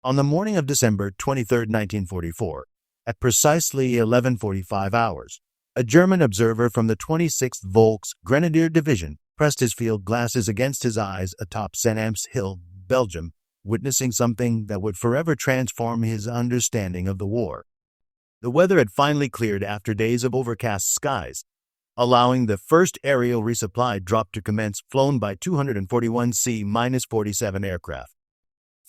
On the morning of December 23, 1944, at precisely 11:45 hours, a German observer from the 26th Volks Grenadier Division pressed his field glasses against his eyes atop St. Am's Hill, Belgium, witnessing something that would forever transform his understanding of the war. The weather had finally cleared after days of overcast skies, allowing the first aerial resupply drop to commence, flown by 241 C-47 aircraft.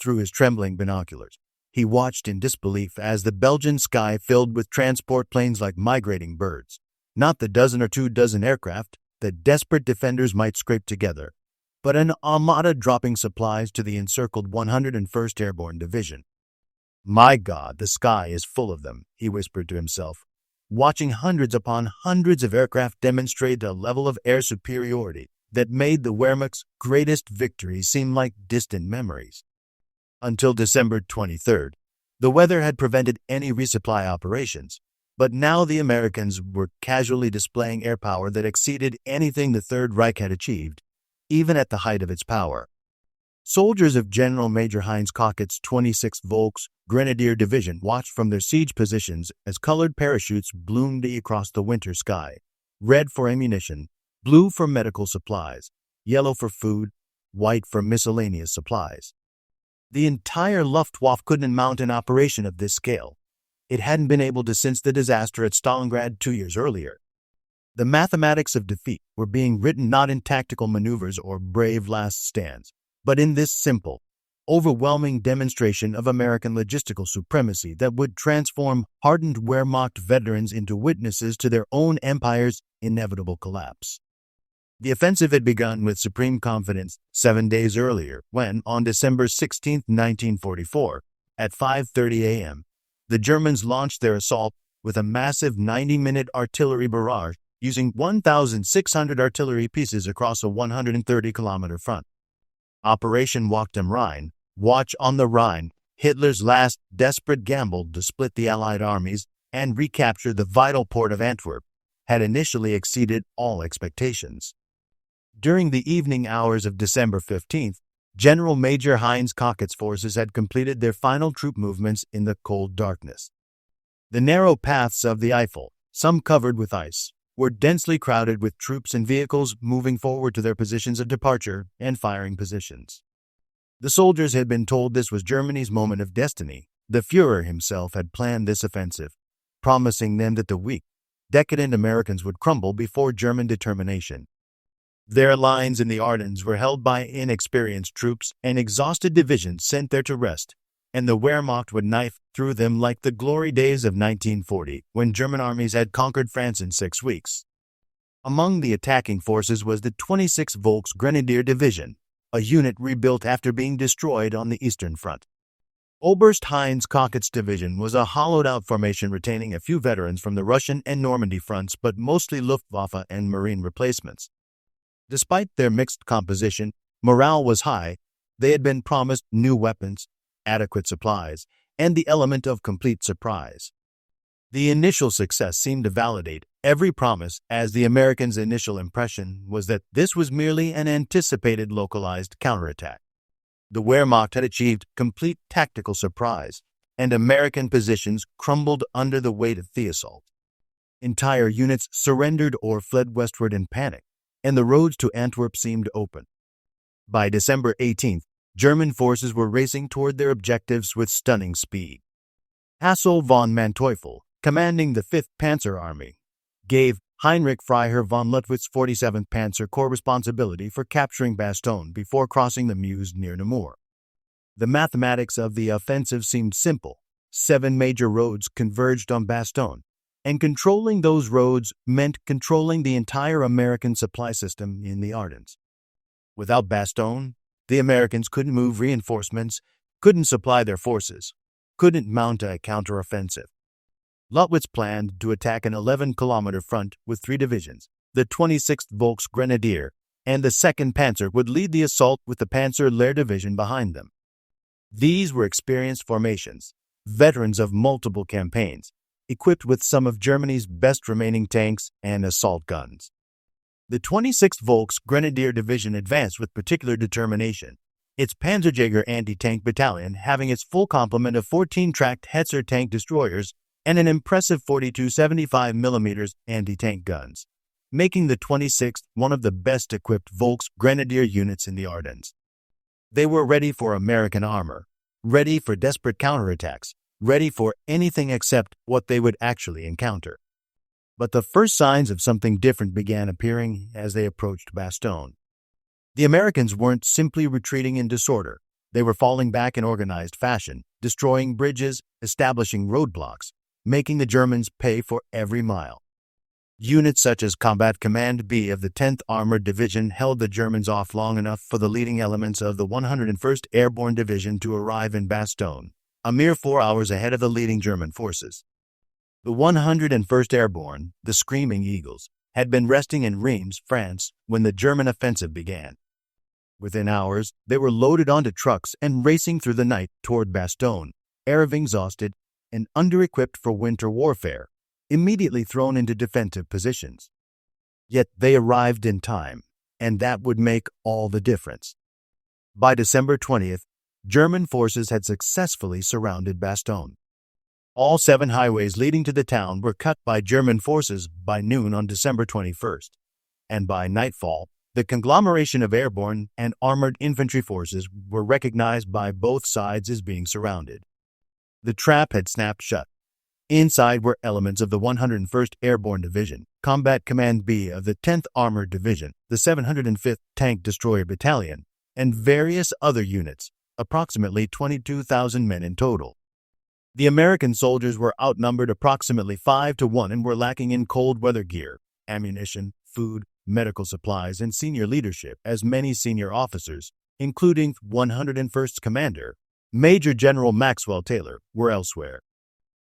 Through his trembling binoculars, he watched in disbelief as the Belgian sky filled with transport planes like migrating birds, not the dozen or 2 dozen aircraft that desperate defenders might scrape together, but an armada dropping supplies to the encircled 101st Airborne Division. "My God, the sky is full of them," he whispered to himself, watching hundreds upon hundreds of aircraft demonstrate a level of air superiority that made the Wehrmacht's greatest victories seem like distant memories. Until December 23rd, the weather had prevented any resupply operations, but now the Americans were casually displaying air power that exceeded anything the Third Reich had achieved, even at the height of its power. Soldiers of General Major Heinz Kocket's 26th Volks Grenadier Division watched from their siege positions as colored parachutes bloomed across the winter sky, red for ammunition, blue for medical supplies, yellow for food, white for miscellaneous supplies. The entire Luftwaffe couldn't mount an operation of this scale. It hadn't been able to since the disaster at Stalingrad 2 years earlier. The mathematics of defeat were being written not in tactical maneuvers or brave last stands, but in this simple, overwhelming demonstration of American logistical supremacy that would transform hardened Wehrmacht veterans into witnesses to their own empire's inevitable collapse. The offensive had begun with supreme confidence 7 days earlier when, on December 16, 1944, at 5:30 a.m., the Germans launched their assault with a massive 90-minute artillery barrage using 1,600 artillery pieces across a 130-kilometer front. Operation Walk am Rhine, Watch on the Rhine, Hitler's last desperate gamble to split the Allied armies and recapture the vital port of Antwerp, had initially exceeded all expectations. During the evening hours of December 15th, General Major Heinz Kocket's forces had completed their final troop movements in the cold darkness. The narrow paths of the Eifel, some covered with ice, were densely crowded with troops and vehicles moving forward to their positions of departure and firing positions. The soldiers had been told this was Germany's moment of destiny. The Führer himself had planned this offensive, promising them that the weak, decadent Americans would crumble before German determination. Their lines in the Ardennes were held by inexperienced troops and exhausted divisions sent there to rest, and the Wehrmacht would knife through them like the glory days of 1940, when German armies had conquered France in 6 weeks. Among the attacking forces was the 26th Volks Grenadier Division, a unit rebuilt after being destroyed on the Eastern Front. Oberst Heinz Kocket's division was a hollowed-out formation retaining a few veterans from the Russian and Normandy fronts, but mostly Luftwaffe and Marine replacements. Despite their mixed composition, morale was high. They had been promised new weapons, adequate supplies, and the element of complete surprise. The initial success seemed to validate every promise, as the Americans' initial impression was that this was merely an anticipated localized counterattack. The Wehrmacht had achieved complete tactical surprise, and American positions crumbled under the weight of the assault. Entire units surrendered or fled westward in panic, and the roads to Antwerp seemed open. By December 18th, German forces were racing toward their objectives with stunning speed. Hassel von Manteuffel, commanding the 5th Panzer Army, gave Heinrich von Lüttwitz 47th Panzer Corps responsibility for capturing Bastogne before crossing the Meuse near Namur. The mathematics of the offensive seemed simple. 7 major roads converged on Bastogne, and controlling those roads meant controlling the entire American supply system in the Ardennes. Without Bastogne, the Americans couldn't move reinforcements, couldn't supply their forces, couldn't mount a counteroffensive. Lüttwitz planned to attack an 11-kilometer front with 3 divisions. The 26th Volks Grenadier and the 2nd Panzer would lead the assault with the Panzer Lehr Division behind them. These were experienced formations, veterans of multiple campaigns, equipped with some of Germany's best remaining tanks and assault guns. The 26th Volks Grenadier Division advanced with particular determination, its Panzerjäger anti-tank battalion having its full complement of 14 tracked Hetzer tank destroyers and an impressive 42 75mm anti-tank guns, making the 26th one of the best-equipped Volks Grenadier units in the Ardennes. They were ready for American armor, ready for desperate counterattacks, ready for anything except what they would actually encounter. But the first signs of something different began appearing as they approached Bastogne. The Americans weren't simply retreating in disorder. They were falling back in organized fashion, destroying bridges, establishing roadblocks, making the Germans pay for every mile. Units such as Combat Command B of the 10th Armored Division held the Germans off long enough for the leading elements of the 101st Airborne Division to arrive in Bastogne, a mere 4 hours ahead of the leading German forces. The 101st Airborne, the Screaming Eagles, had been resting in Rheims, France, when the German offensive began. Within hours, they were loaded onto trucks and racing through the night toward Bastogne, exhausted and under-equipped for winter warfare, immediately thrown into defensive positions. Yet they arrived in time, and that would make all the difference. By December 20th, German forces had successfully surrounded Bastogne. All 7 highways leading to the town were cut by German forces by noon on December 21st, and by nightfall, the conglomeration of airborne and armored infantry forces were recognized by both sides as being surrounded. The trap had snapped shut. Inside were elements of the 101st Airborne Division, Combat Command B of the 10th Armored Division, the 705th Tank Destroyer Battalion, and various other units, approximately 22,000 men in total. The American soldiers were outnumbered approximately 5-1 and were lacking in cold weather gear, ammunition, food, medical supplies, and senior leadership, as many senior officers, including 101st Commander, Major General Maxwell Taylor, were elsewhere.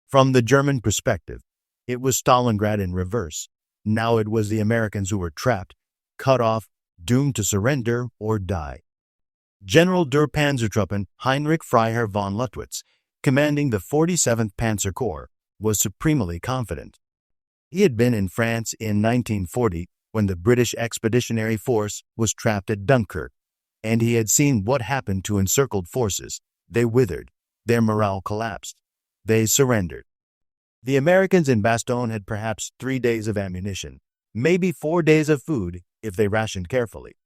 From the German perspective, it was Stalingrad in reverse. Now it was the Americans who were trapped, cut off, doomed to surrender or die. General der Panzertruppen Heinrich von Lüttwitz, commanding the 47th Panzer Corps, was supremely confident. He had been in France in 1940 when the British Expeditionary Force was trapped at Dunkirk, and he had seen what happened to encircled forces. They withered. Their morale collapsed. They surrendered. The Americans in Bastogne had perhaps 3 days of ammunition, maybe 4 days of food if they rationed carefully.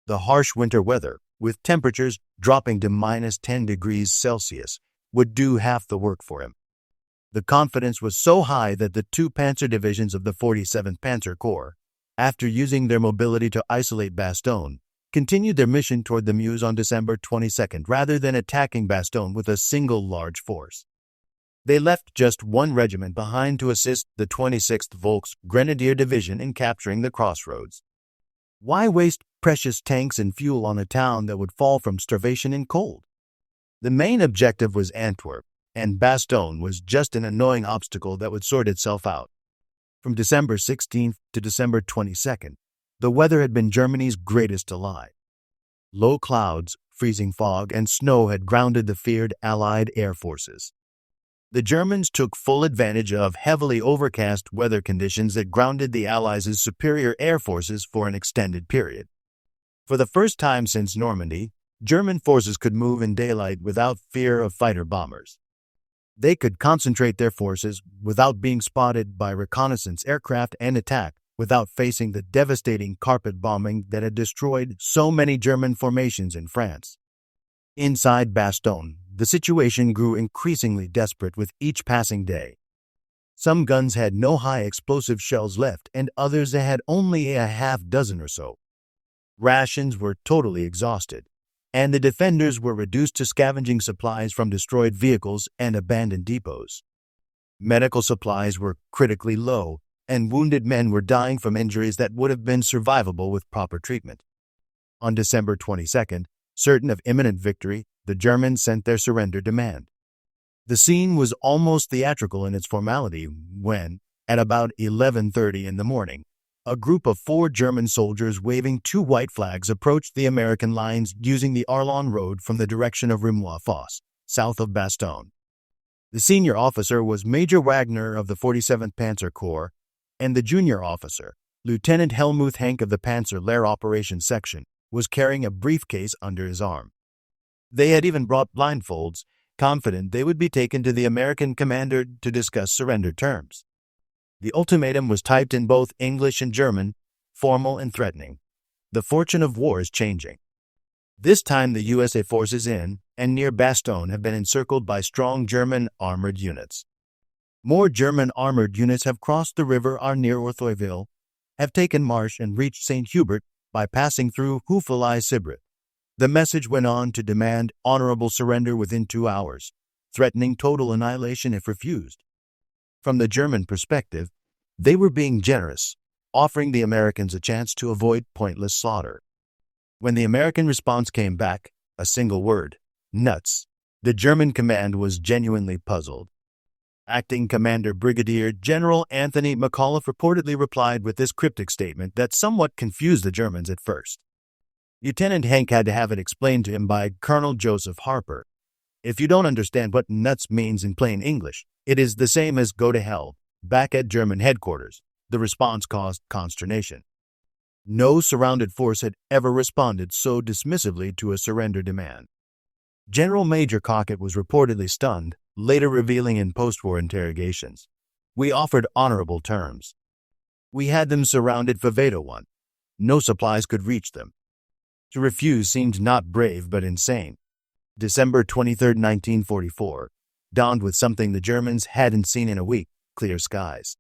The harsh winter weather, with temperatures dropping to -10 degrees Celsius, would do half the work for him. The confidence was so high that the 2 panzer divisions of the 47th Panzer Corps, after using their mobility to isolate Bastogne, continued their mission toward the Meuse on December 22nd rather than attacking Bastogne with a single large force. They left just 1 regiment behind to assist the 26th Volks Grenadier Division in capturing the crossroads. Why waste precious tanks and fuel on a town that would fall from starvation and cold? The main objective was Antwerp, and Bastogne was just an annoying obstacle that would sort itself out. From December 16th to December 22nd, the weather had been Germany's greatest ally. Low clouds, freezing fog, and snow had grounded the feared Allied air forces. The Germans took full advantage of heavily overcast weather conditions that grounded the Allies' superior air forces for an extended period. For the first time since Normandy, German forces could move in daylight without fear of fighter bombers. They could concentrate their forces without being spotted by reconnaissance aircraft and attack without facing the devastating carpet bombing that had destroyed so many German formations in France. Inside Bastogne, the situation grew increasingly desperate with each passing day. Some guns had no high explosive shells left, and others had only a half dozen or so. Rations were totally exhausted, and the defenders were reduced to scavenging supplies from destroyed vehicles and abandoned depots. Medical supplies were critically low, and wounded men were dying from injuries that would have been survivable with proper treatment. On December 22nd, certain of imminent victory, the Germans sent their surrender demand. The scene was almost theatrical in its formality when, at about 11:30 in the morning, a group of 4 German soldiers waving 2 white flags approached the American lines using the Arlon Road from the direction of Rimois-Fosse, south of Bastogne. The senior officer was Major Wagner of the 47th Panzer Corps, and the junior officer, Lieutenant Helmuth Henk of the Panzer Lehr Operations Section, was carrying a briefcase under his arm. They had even brought blindfolds, confident they would be taken to the American commander to discuss surrender terms. The ultimatum was typed in both English and German, formal and threatening. The fortune of war is changing. This time the USA forces in and near Bastogne have been encircled by strong German armored units. More German armored units have crossed the river are near Orthoiville, have taken Marche and reached St. Hubert by passing through Houffalais-Sibret. The message went on to demand honorable surrender within 2 hours, threatening total annihilation if refused. From the German perspective, they were being generous, offering the Americans a chance to avoid pointless slaughter. When the American response came back, a single word, nuts, the German command was genuinely puzzled. Acting Commander Brigadier General Anthony McAuliffe reportedly replied with this cryptic statement that somewhat confused the Germans at first. Lieutenant Hank had to have it explained to him by Colonel Joseph Harper. If you don't understand what nuts means in plain English, it is the same as go to hell. Back at German headquarters, the response caused consternation. No surrounded force had ever responded so dismissively to a surrender demand. General Major Cockett was reportedly stunned, later revealing in post-war interrogations, "We offered honorable terms. We had them surrounded for Veto 1. No supplies could reach them. To refuse seemed not brave but insane." December 23, 1944, dawned with something the Germans hadn't seen in a week, clear skies.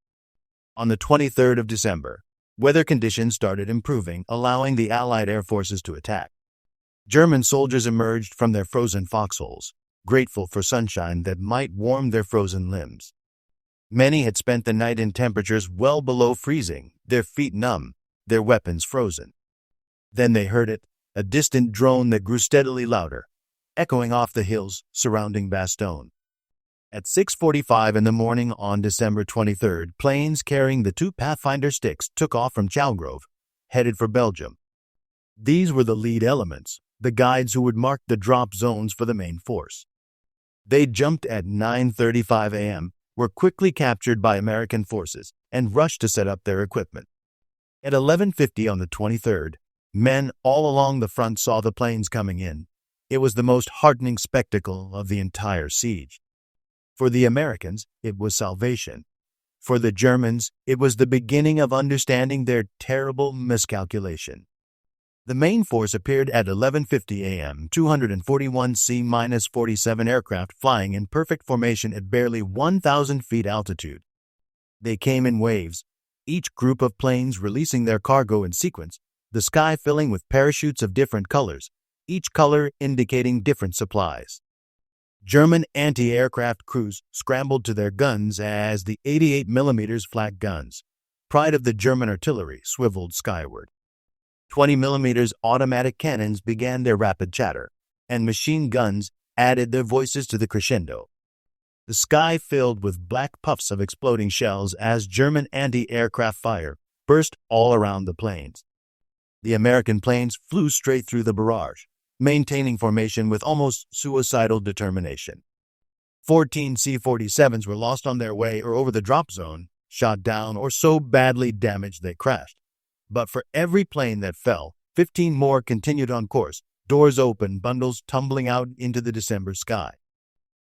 On the 23rd of December, weather conditions started improving, allowing the Allied air forces to attack. German soldiers emerged from their frozen foxholes, grateful for sunshine that might warm their frozen limbs. Many had spent the night in temperatures well below freezing, their feet numb, their weapons frozen. Then they heard it, a distant drone that grew steadily louder, echoing off the hills surrounding Bastogne. At 6:45 in the morning on December 23rd, planes carrying the 2 Pathfinder sticks took off from Chalgrove, headed for Belgium. These were the lead elements, the guides who would mark the drop zones for the main force. They jumped at 9:35 a.m., were quickly captured by American forces, and rushed to set up their equipment. At 11:50 on the 23rd, men all along the front saw the planes coming in. It was the most heartening spectacle of the entire siege. For the Americans, it was salvation. For the Germans, it was the beginning of understanding their terrible miscalculation. The main force appeared at 11:50 a.m., 241 C-47 aircraft flying in perfect formation at barely 1,000 feet altitude. They came in waves, each group of planes releasing their cargo in sequence, the sky filling with parachutes of different colors, each color indicating different supplies. German anti-aircraft crews scrambled to their guns as the 88mm flak guns, pride of the German artillery, swiveled skyward. 20mm automatic cannons began their rapid chatter, and machine guns added their voices to the crescendo. The sky filled with black puffs of exploding shells as German anti-aircraft fire burst all around the planes. The American planes flew straight through the barrage, maintaining formation with almost suicidal determination. 14 C-47s were lost on their way or over the drop zone, shot down, or so badly damaged they crashed. But for every plane that fell, 15 more continued on course, doors open, bundles tumbling out into the December sky.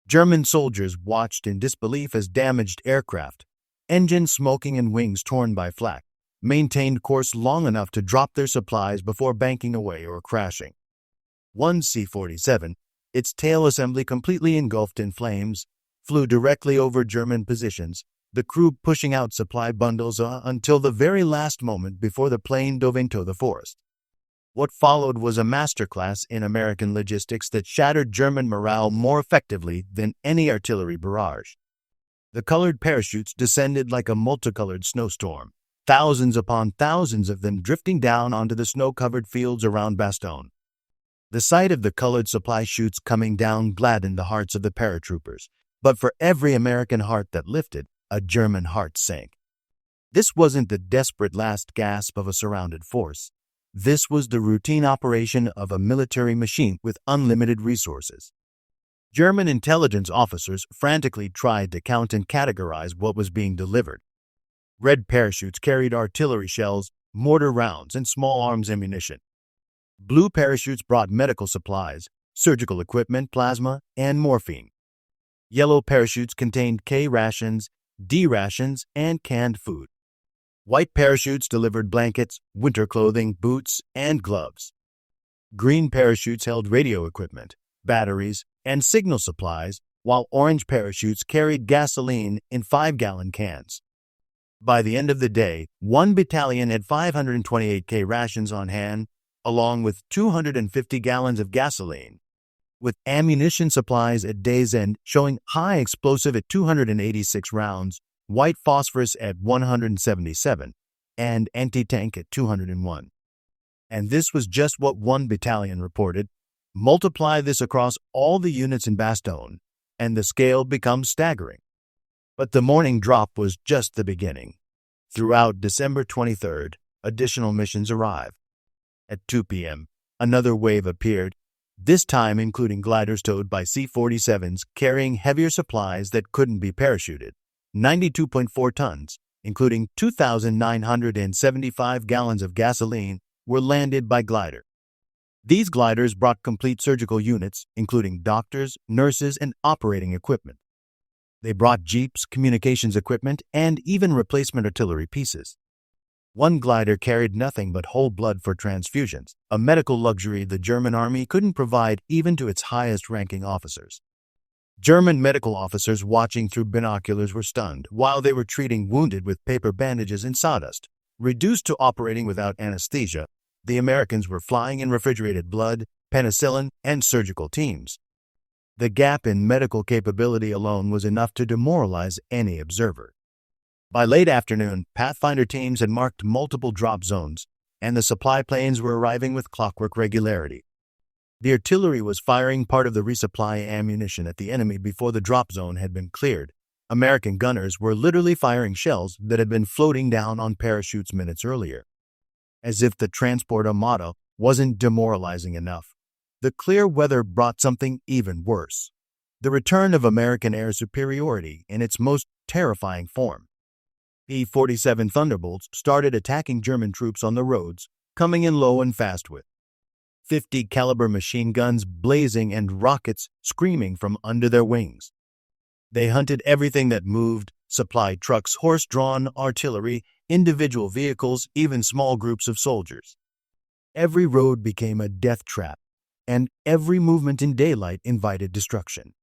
German soldiers watched in disbelief as damaged aircraft, engines smoking and wings torn by flak, maintained course long enough to drop their supplies before banking away or crashing. One C-47, its tail assembly completely engulfed in flames, flew directly over German positions, the crew pushing out supply bundles until the very last moment before the plane dove into the forest. What followed was a masterclass in American logistics that shattered German morale more effectively than any artillery barrage. The colored parachutes descended like a multicolored snowstorm, thousands upon thousands of them drifting down onto the snow-covered fields around Bastogne. The sight of the colored supply chutes coming down gladdened the hearts of the paratroopers, but for every American heart that lifted, a German heart sank. This wasn't the desperate last gasp of a surrounded force. This was the routine operation of a military machine with unlimited resources. German intelligence officers frantically tried to count and categorize what was being delivered. Red parachutes carried artillery shells, mortar rounds, and small arms ammunition. Blue parachutes brought medical supplies, surgical equipment, plasma, and morphine. Yellow parachutes contained K rations, D rations, and canned food. White parachutes delivered blankets, winter clothing, boots, and gloves. Green parachutes held radio equipment, batteries, and signal supplies, while orange parachutes carried gasoline in 5-gallon cans. By the end of the day, one battalion had 528 K rations on hand, along with 250 gallons of gasoline, with ammunition supplies at day's end showing high explosive at 286 rounds, white phosphorus at 177, and anti-tank at 201. And this was just what one battalion reported. Multiply this across all the units in Bastogne, and the scale becomes staggering. But the morning drop was just the beginning. Throughout December 23rd, additional missions arrived. At 2 p.m., another wave appeared, this time including gliders towed by C-47s carrying heavier supplies that couldn't be parachuted. 92.4 tons, including 2,975 gallons of gasoline, were landed by glider. These gliders brought complete surgical units, including doctors, nurses, and operating equipment. They brought jeeps, communications equipment, and even replacement artillery pieces. One glider carried nothing but whole blood for transfusions, a medical luxury the German army couldn't provide even to its highest-ranking officers. German medical officers watching through binoculars were stunned while they were treating wounded with paper bandages and sawdust. Reduced to operating without anesthesia, the Americans were flying in refrigerated blood, penicillin, and surgical teams. The gap in medical capability alone was enough to demoralize any observer. By late afternoon, Pathfinder teams had marked multiple drop zones, and the supply planes were arriving with clockwork regularity. The artillery was firing part of the resupply ammunition at the enemy before the drop zone had been cleared. American gunners were literally firing shells that had been floating down on parachutes minutes earlier. As if the transport armada wasn't demoralizing enough, the clear weather brought something even worse: the return of American air superiority in its most terrifying form. P-47 Thunderbolts started attacking German troops on the roads, coming in low and fast with 50 caliber machine guns blazing and rockets screaming from under their wings. They hunted everything that moved: supply trucks, horse-drawn artillery, individual vehicles, even small groups of soldiers. Every road became a death trap, and every movement in daylight invited destruction.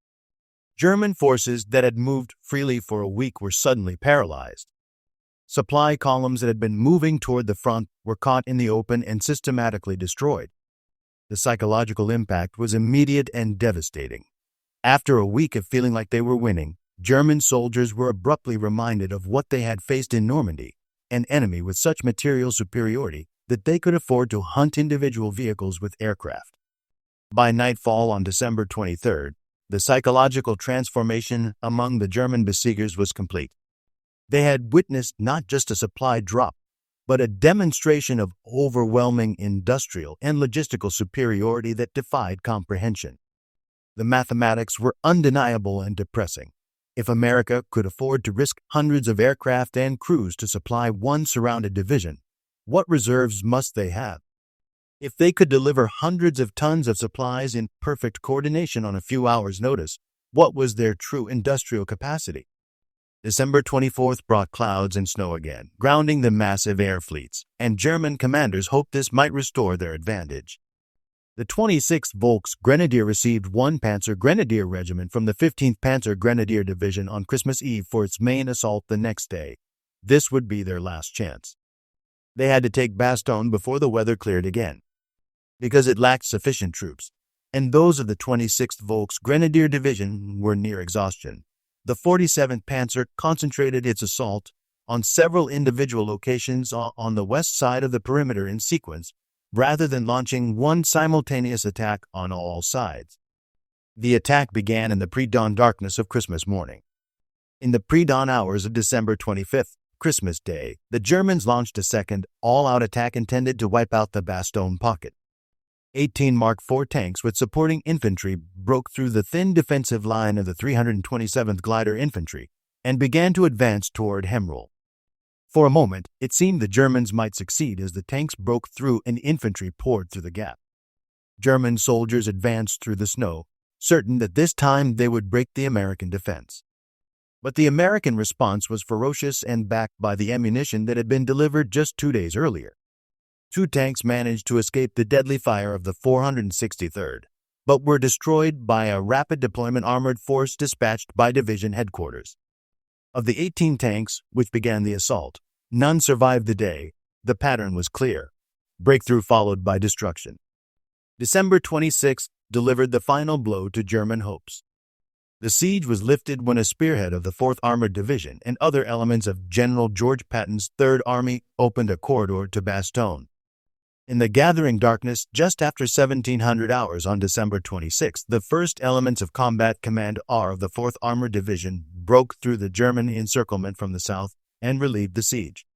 German forces that had moved freely for a week were suddenly paralyzed. Supply columns that had been moving toward the front were caught in the open and systematically destroyed. The psychological impact was immediate and devastating. After a week of feeling like they were winning, German soldiers were abruptly reminded of what they had faced in Normandy, an enemy with such material superiority that they could afford to hunt individual vehicles with aircraft. By nightfall on December 23rd, the psychological transformation among the German besiegers was complete. They had witnessed not just a supply drop, but a demonstration of overwhelming industrial and logistical superiority that defied comprehension. The mathematics were undeniable and depressing. If America could afford to risk hundreds of aircraft and crews to supply one surrounded division, what reserves must they have? If they could deliver hundreds of tons of supplies in perfect coordination on a few hours' notice, what was their true industrial capacity? December 24th brought clouds and snow again, grounding the massive air fleets, and German commanders hoped this might restore their advantage. The 26th Volks Grenadier received one Panzer Grenadier regiment from the 15th Panzer Grenadier Division on Christmas Eve for its main assault the next day. This would be their last chance. They had to take Bastogne before the weather cleared again, because it lacked sufficient troops, and those of the 26th Volks Grenadier Division were near exhaustion. The 47th Panzer concentrated its assault on several individual locations on the west side of the perimeter in sequence, rather than launching one simultaneous attack on all sides. The attack began in the pre-dawn darkness of Christmas morning. In the pre-dawn hours of December 25th, Christmas Day, the Germans launched a second, all-out attack intended to wipe out the Bastogne pocket. 18 Mark IV tanks with supporting infantry broke through the thin defensive line of the 327th Glider Infantry and began to advance toward Hemrel. For a moment, it seemed the Germans might succeed as the tanks broke through and infantry poured through the gap. German soldiers advanced through the snow, certain that this time they would break the American defense. But the American response was ferocious and backed by the ammunition that had been delivered just 2 days earlier. 2 tanks managed to escape the deadly fire of the 463rd, but were destroyed by a rapid deployment armored force dispatched by division headquarters. Of the 18 tanks which began the assault, none survived the day. The pattern was clear: breakthrough followed by destruction. December 26th delivered the final blow to German hopes. The siege was lifted when a spearhead of the 4th Armored Division and other elements of General George Patton's 3rd Army opened a corridor to Bastogne. In the gathering darkness just after 1700 hours on December 26, the first elements of Combat Command R of the 4th Armored Division broke through the German encirclement from the south and relieved the siege.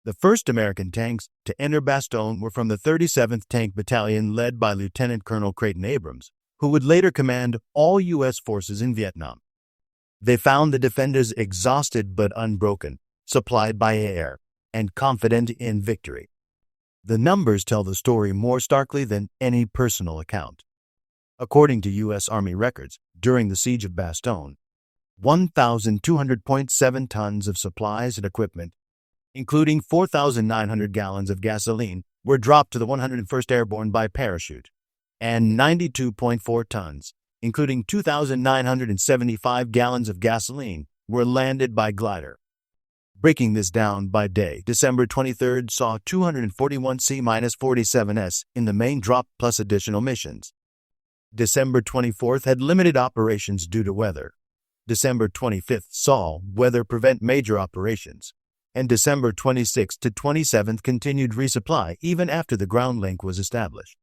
The first American tanks to enter Bastogne were from the 37th Tank Battalion led by Lieutenant Colonel Creighton Abrams, who would later command all U.S. forces in Vietnam. They found the defenders exhausted but unbroken, supplied by air, and confident in victory. The numbers tell the story more starkly than any personal account. According to U.S. Army records, during the Siege of Bastogne, 1,200.7 tons of supplies and equipment, including 4,900 gallons of gasoline, were dropped to the 101st Airborne by parachute, and 92.4 tons, including 2,975 gallons of gasoline, were landed by glider. Breaking this down by day, December 23rd saw 241 C-47s in the main drop plus additional missions. December 24th had limited operations due to weather. December 25th saw weather prevent major operations, and December 26th to 27th continued resupply even after the ground link was established.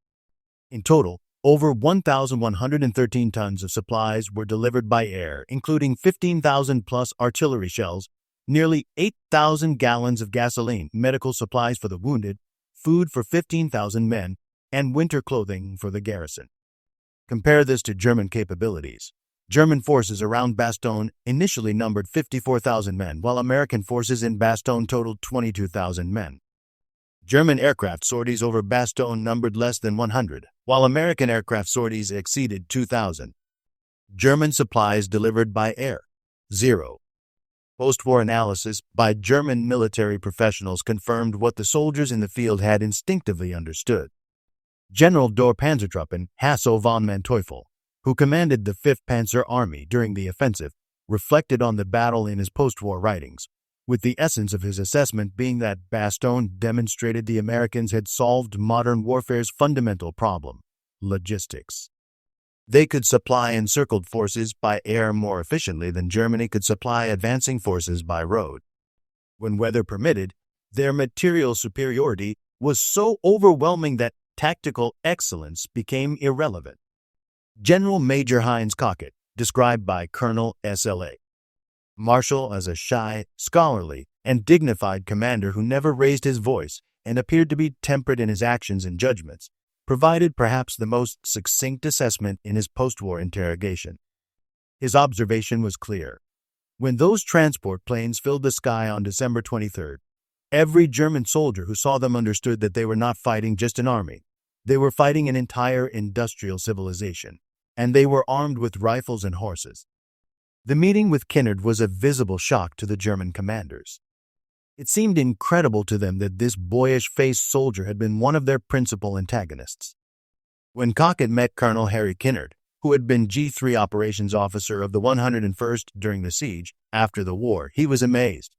In total, over 1,113 tons of supplies were delivered by air, including 15,000 plus artillery shells, nearly 8,000 gallons of gasoline, medical supplies for the wounded, food for 15,000 men, and winter clothing for the garrison. Compare this to German capabilities. German forces around Bastogne initially numbered 54,000 men, while American forces in Bastogne totaled 22,000 men. German aircraft sorties over Bastogne numbered less than 100, while American aircraft sorties exceeded 2,000. German supplies delivered by air, 0. Post-war analysis by German military professionals confirmed what the soldiers in the field had instinctively understood. General der Panzertruppen Hasso von Manteuffel, who commanded the 5th Panzer Army during the offensive, reflected on the battle in his post-war writings, with the essence of his assessment being that Bastogne demonstrated the Americans had solved modern warfare's fundamental problem: logistics. They could supply encircled forces by air more efficiently than Germany could supply advancing forces by road. When weather permitted, their material superiority was so overwhelming that tactical excellence became irrelevant. General Major Heinz Kockett, described by Colonel S.L.A. Marshall as a shy, scholarly, and dignified commander who never raised his voice and appeared to be temperate in his actions and judgments, provided perhaps the most succinct assessment in his post-war interrogation. His observation was clear. When those transport planes filled the sky on December 23rd, every German soldier who saw them understood that they were not fighting just an army. They were fighting an entire industrial civilization, and they were armed with rifles and horses. The meeting with Kinnard was a visible shock to the German commanders. It seemed incredible to them that this boyish-faced soldier had been one of their principal antagonists. When Kockett met Colonel Harry Kinnard, who had been G3 operations officer of the 101st during the siege, after the war, he was amazed.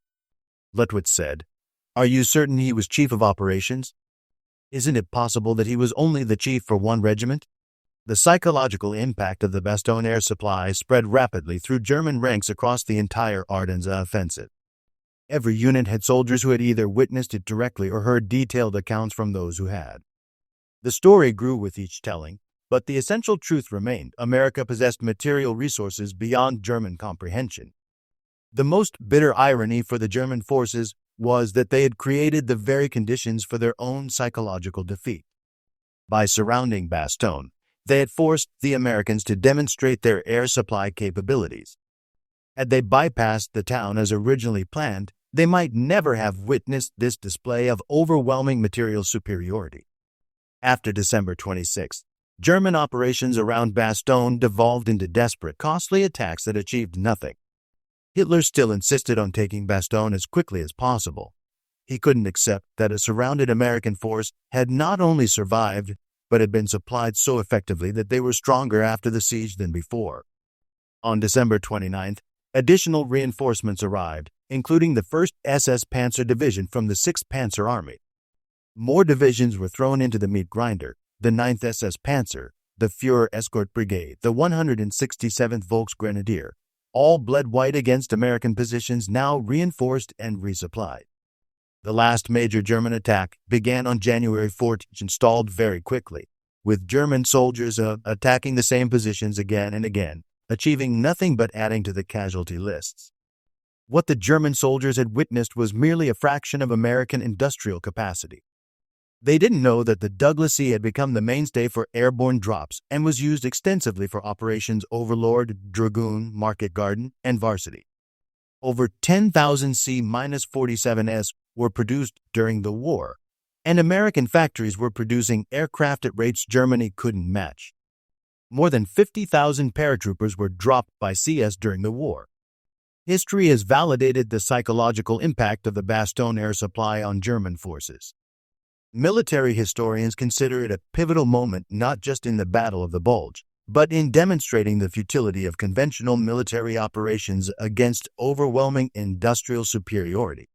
Lüttwitz said, "Are you certain he was chief of operations? Isn't it possible that he was only the chief for one regiment?" The psychological impact of the Bastogne air supply spread rapidly through German ranks across the entire Ardennes offensive. Every unit had soldiers who had either witnessed it directly or heard detailed accounts from those who had. The story grew with each telling, but the essential truth remained: America possessed material resources beyond German comprehension. The most bitter irony for the German forces was that they had created the very conditions for their own psychological defeat. By surrounding Bastogne, they had forced the Americans to demonstrate their air supply capabilities. Had they bypassed the town as originally planned, they might never have witnessed this display of overwhelming material superiority. After December 26th, German operations around Bastogne devolved into desperate, costly attacks that achieved nothing. Hitler still insisted on taking Bastogne as quickly as possible. He couldn't accept that a surrounded American force had not only survived, but had been supplied so effectively that they were stronger after the siege than before. On December 29th, additional reinforcements arrived, including the 1st SS Panzer Division from the 6th Panzer Army. More divisions were thrown into the meat grinder: the 9th SS Panzer, the Führer Escort Brigade, the 167th Volks Grenadier. All bled white against American positions now reinforced and resupplied. The last major German attack began on January 4th and stalled very quickly, with German soldiers attacking the same positions again and again, achieving nothing but adding to the casualty lists. What the German soldiers had witnessed was merely a fraction of American industrial capacity. They didn't know that the Douglas-C had become the mainstay for airborne drops and was used extensively for Operations Overlord, Dragoon, Market Garden, and Varsity. Over 10,000 C-47s were produced during the war, and American factories were producing aircraft at rates Germany couldn't match. More than 50,000 paratroopers were dropped by CS during the war. History has validated the psychological impact of the Bastogne air supply on German forces. Military historians consider it a pivotal moment not just in the Battle of the Bulge, but in demonstrating the futility of conventional military operations against overwhelming industrial superiority.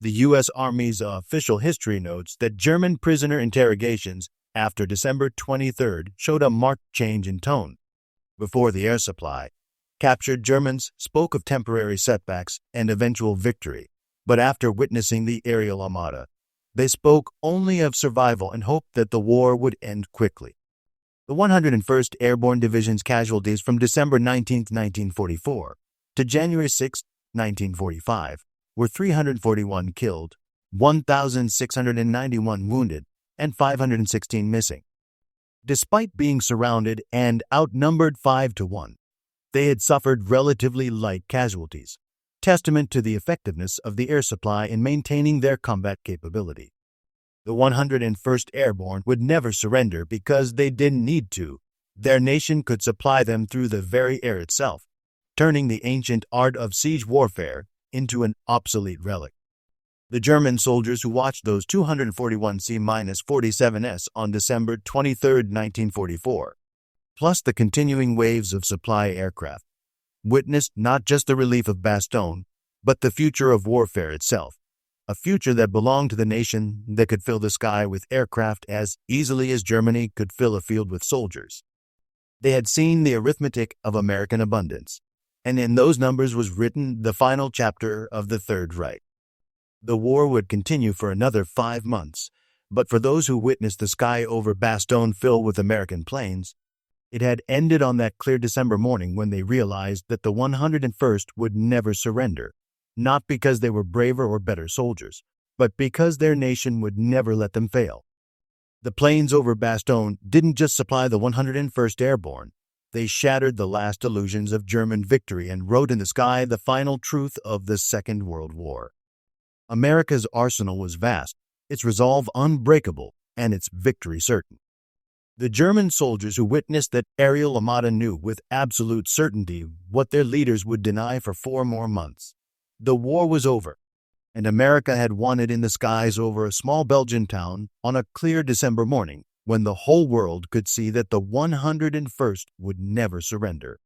The U.S. Army's official history notes that German prisoner interrogations after December 23rd showed a marked change in tone. Before the air supply, captured Germans spoke of temporary setbacks and eventual victory, but after witnessing the aerial armada, they spoke only of survival and hoped that the war would end quickly. The 101st Airborne Division's casualties from December 19, 1944, to January 6, 1945, were 341 killed, 1,691 wounded, and 516 missing. Despite being surrounded and outnumbered 5-1, they had suffered relatively light casualties, testament to the effectiveness of the air supply in maintaining their combat capability. The 101st Airborne would never surrender because they didn't need to. Their nation could supply them through the very air itself, turning the ancient art of siege warfare into an obsolete relic. The German soldiers who watched those 241 C-47s on December 23, 1944, plus the continuing waves of supply aircraft, witnessed not just the relief of Bastogne, but the future of warfare itself, a future that belonged to the nation that could fill the sky with aircraft as easily as Germany could fill a field with soldiers. They had seen the arithmetic of American abundance, and in those numbers was written the final chapter of the Third Reich. The war would continue for another 5 months, but for those who witnessed the sky over Bastogne fill with American planes, it had ended on that clear December morning when they realized that the 101st would never surrender, not because they were braver or better soldiers, but because their nation would never let them fail. The planes over Bastogne didn't just supply the 101st Airborne, they shattered the last illusions of German victory and wrote in the sky the final truth of the Second World War. America's arsenal was vast, its resolve unbreakable, and its victory certain. The German soldiers who witnessed that aerial armada knew with absolute certainty what their leaders would deny for 4 more months. The war was over, and America had won it in the skies over a small Belgian town on a clear December morning when the whole world could see that the 101st would never surrender.